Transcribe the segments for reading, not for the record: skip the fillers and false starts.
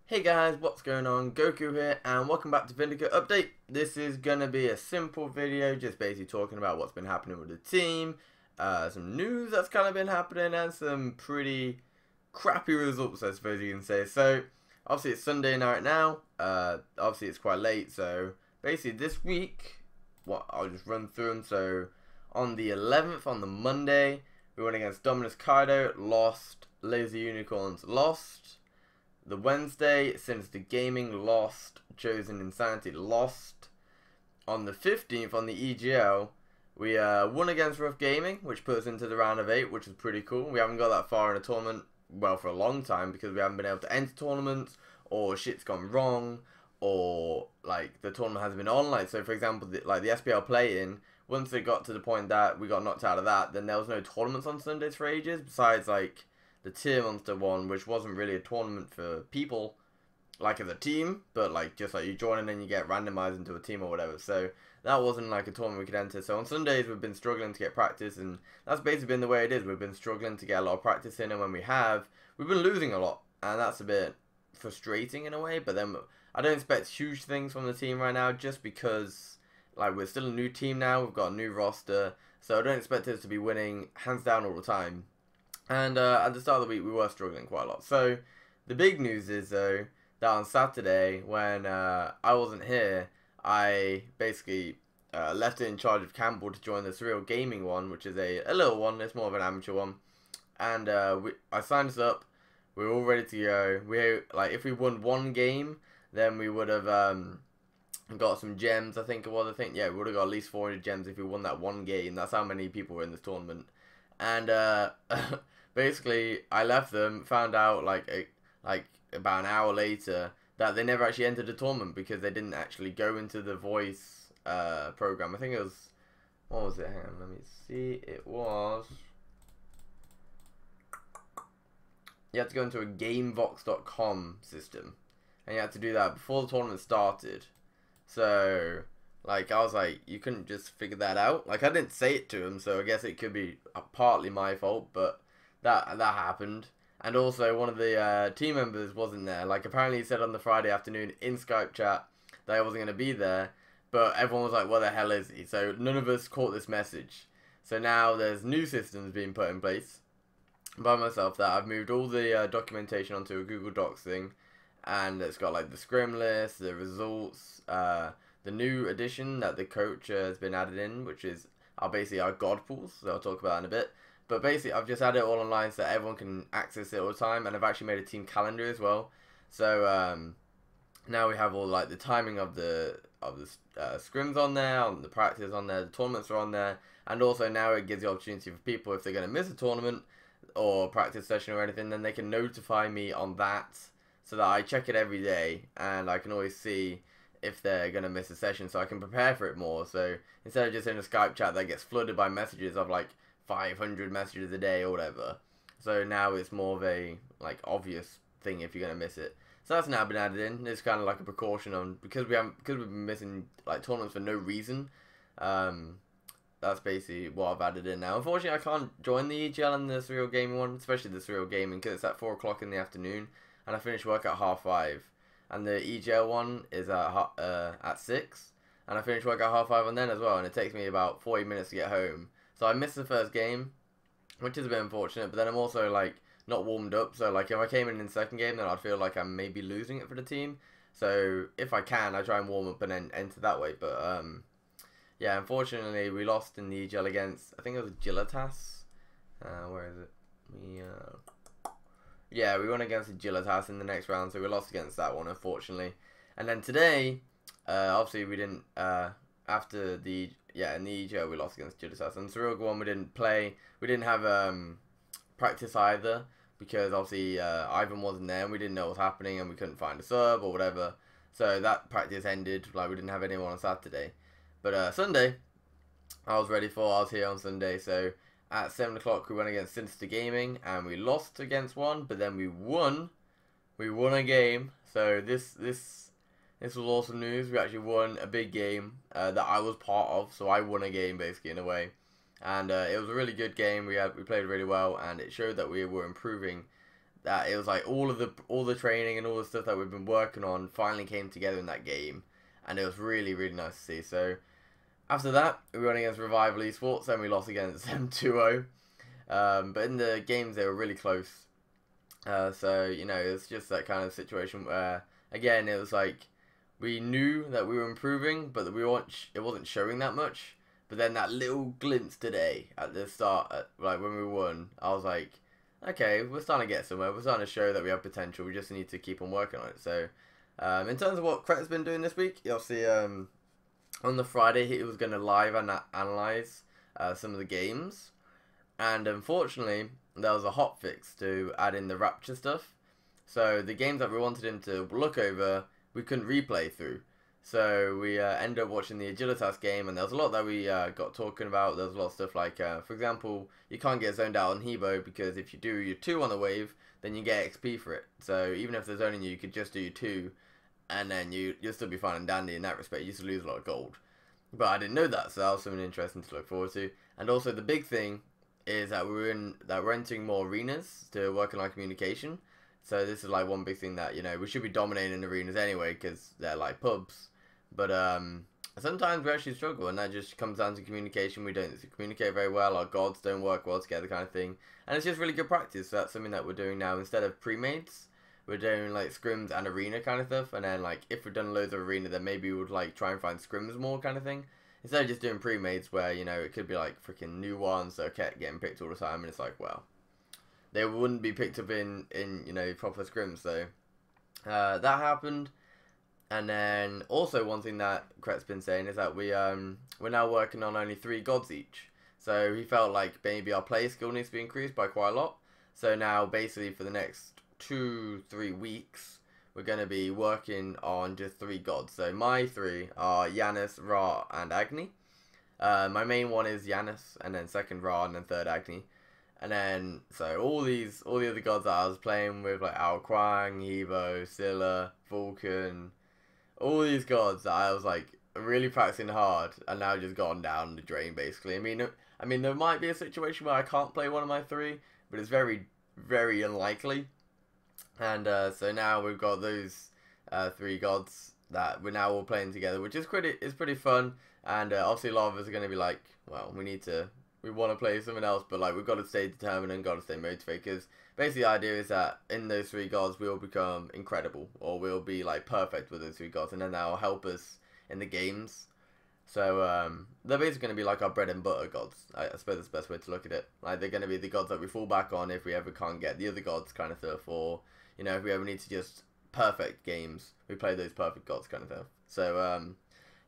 Hey guys, what's going on? Goku here, and welcome back to Vindicate Update. This is gonna be a simple video, just basically talking about what's been happening with the team, some news that's kind of been happening, and some pretty crappy results, I suppose you can say. So, obviously it's Sunday night now, obviously it's quite late, so basically this week, I'll just run through them. So, on the 11th, on the Monday, we went against Dominus Kaido, lost. Lazy Unicorns, lost. The Wednesday, Sinister Gaming, lost. Chosen Insanity, lost. On the 15th, on the EGL, we won against Rough Gaming, which put us into the round of 8, which is pretty cool. We haven't got that far in a tournament, well, for a long time, because we haven't been able to enter tournaments, or shit's gone wrong, or, like, the tournament hasn't been on. Like, so, for example, the SPL play-in, once it got to the point that we got knocked out of that, then there was no tournaments on Sundays for ages, besides, like, the Tier Monster one, which wasn't really a tournament for people, like as a team, but like just like you join and then you get randomized into a team or whatever. So that wasn't like a tournament we could enter. So on Sundays we've been struggling to get practice, and that's basically been the way it is. We've been struggling to get a lot of practice in, and when we have, we've been losing a lot, and that's a bit frustrating in a way. But then I don't expect huge things from the team right now, just because like we're still a new team now. We've got a new roster, so I don't expect us to be winning hands down all the time. And at the start of the week, we were struggling quite a lot. So the big news is, though, that on Saturday, when I wasn't here, I basically left it in charge of Campbell to join the Surreal Gaming one, which is a little one. It's more of an amateur one. And I signed us up. We were all ready to go. If we won one game, then we would have got some gems, I think it was. Yeah, we would have got at least 400 gems if we won that one game. That's how many people were in this tournament. And basically, I left them, found out like about an hour later that they never actually entered the tournament because they didn't actually go into the voice program. I think it was, what was it? Hang on, let me see. It was, you had to go into a gamevox.com system, and you had to do that before the tournament started. So like, I was like, you couldn't just figure that out. Like, I didn't say it to him, so I guess it could be partly my fault, but that happened. And also, one of the team members wasn't there. Like, apparently he said on the Friday afternoon in Skype chat that I wasn't going to be there, but everyone was like, where the hell is he? So none of us caught this message. So now there's new systems being put in place by myself that I've moved all the documentation onto a Google Docs thing, and it's got, like, the scrim list, the results, the new addition that the coach has been added in, which is basically our God pools, so I'll talk about that in a bit. But basically, I've just added it all online so that everyone can access it all the time, and I've actually made a team calendar as well. So now we have all like the timing of the scrims on there, on the practice on there, the tournaments are on there, and also now it gives the opportunity for people, if they're going to miss a tournament or practice session or anything, then they can notify me on that, so that I check it every day, and I can always see if they're going to miss a session, so I can prepare for it more. So instead of just in a Skype chat that gets flooded by messages of like 500 messages a day or whatever, so now it's more of a like obvious thing if you're going to miss it. So that's now been added in. It's kind of like a precaution on, because we've been missing like tournaments for no reason. That's basically what I've added in now. Unfortunately, I can't join the EGL and the Surreal Gaming one, especially the Surreal Gaming, because it's at 4 o'clock in the afternoon, and I finish work at 5:30. And the EGL one is at 6, and I finish work at 5:30 on then as well, and it takes me about 40 minutes to get home. So I missed the first game, which is a bit unfortunate, but then I'm also like not warmed up, so like if I came in the second game, then I'd feel like I'm maybe losing it for the team. So if I can, I try and warm up and then enter that way. But yeah, unfortunately we lost in the EGL against, I think it was Agilitas. Where is it? Yeah, we won against Agilitas in the next round, so we lost against that one, unfortunately. And then today, obviously we didn't, after the, in the EGL we lost against Agilitas. And Surreal one we didn't play, we didn't have practice either, because obviously Ivan wasn't there, and we didn't know what was happening, and we couldn't find a sub or whatever. So that practice ended, like we didn't have anyone on Saturday. But Sunday, I was here on Sunday, so at 7 o'clock we went against Sinister Gaming, and we lost against one, but then we won a game. So this was awesome news. We actually won a big game that I was part of, so I won a game basically in a way, and it was a really good game. We played really well, and it showed that we were improving that it was like all the training and all the stuff that we've been working on finally came together in that game, and it was really, really nice to see. So after that, we went against Revival Esports and we lost against them 2-0. But in the games they were really close. So you know, it's just that kind of situation where again it was like we knew that we were improving, but it wasn't showing that much. But then that little glimpse today at the start, like when we won, I was like, okay, we're starting to get somewhere. We're starting to show that we have potential. We just need to keep on working on it. So, in terms of what Cret's been doing this week, you'll see on the Friday he was going to live analyze some of the games, and unfortunately there was a hotfix to add in the Rapture stuff. So the games that we wanted him to look over, we couldn't replay through. So we ended up watching the Agilitas game, and there was a lot that we got talking about. There was a lot of stuff like, for example, you can't get zoned out on Hebo because if you do your 2 on the wave, then you get XP for it. So even if they're zoning you, you could just do your 2, and then you'll still be fine and dandy in that respect. You just lose a lot of gold. But I didn't know that, so that was something interesting to look forward to. And also the big thing is that we're entering more arenas to work on our communication. So this is like one big thing that, you know, we should be dominating arenas anyway because they're like pubs. But sometimes we actually struggle, and that just comes down to communication. We don't communicate very well. Our gods don't work well together, kind of thing. And it's just really good practice. So that's something that we're doing now. Instead of pre-mates, we're doing like scrims and arena kind of stuff. And then like if we've done loads of arena, then maybe we would like try and find scrims more kind of thing. Instead of just doing pre-mates where, you know, it could be like freaking new ones that kept getting picked all the time, and it's like, well, they wouldn't be picked up in you know, proper scrims. So that happened. And then also one thing that Cret's been saying is that we're now working on only 3 gods each. So he felt like maybe our play skill needs to be increased by quite a lot. So now basically for the next 2-3 weeks we're going to be working on just 3 gods. So my 3 are Janus, Ra, and Agni. My main one is Janus, and then second Ra, and then third Agni. And then so all the other gods that I was playing with, like Ao Kuang, Hebo, Scylla, Vulcan, all these gods that I was like really practicing hard and now just gone down the drain basically. I mean there might be a situation where I can't play one of my 3, but it's very, very unlikely. And so now we've got those 3 gods that we're now all playing together, which is pretty fun. And obviously a lot of us are going to be like, well, we want to play something else, but like we've got to stay determined and got to stay motivated, because basically the idea is that in those 3 gods we'll become incredible, or we'll be like perfect with those 3 gods, and then that'll help us in the games. So they're basically going to be like our bread and butter gods. I suppose that's the best way to look at it. Like they're going to be the gods that we fall back on if we ever can't get the other gods kind of stuff, or you know, if we ever need to just perfect games, we play those perfect gods kind of stuff. So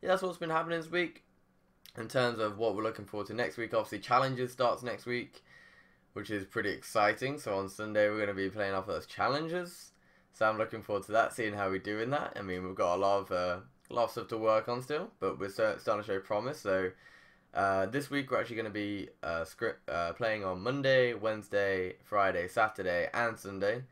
yeah, that's what's been happening this week. In terms of what we're looking forward to next week, obviously Challenges starts next week, which is pretty exciting. So on Sunday we're going to be playing off those challenges. So I'm looking forward to that, seeing how we do in that. I mean, we've got a lot of stuff to work on still, but we're starting to show promise. So this week we're actually going to be playing on Monday, Wednesday, Friday, Saturday, and Sunday.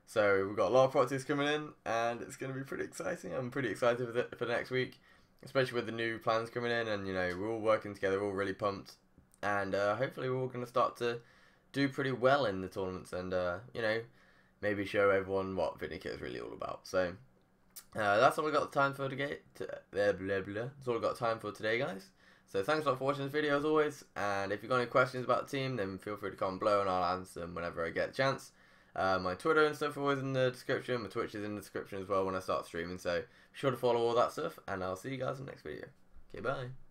So we've got a lot of practice coming in, and it's going to be pretty exciting. I'm pretty excited for the next week, especially with the new plans coming in, and you know, we're all working together, we're all really pumped, and hopefully we're all going to start to do pretty well in the tournaments, and you know, maybe show everyone what Vindicate is really all about. So that's all we got time for today. That's all we got time for today, guys. So thanks a lot for watching this video as always, and if you've got any questions about the team, then feel free to comment below and I'll answer them whenever I get a chance. My Twitter and stuff are always in the description. My Twitch is in the description as well when I start streaming, so be sure to follow all that stuff, and I'll see you guys in the next video. Okay, bye.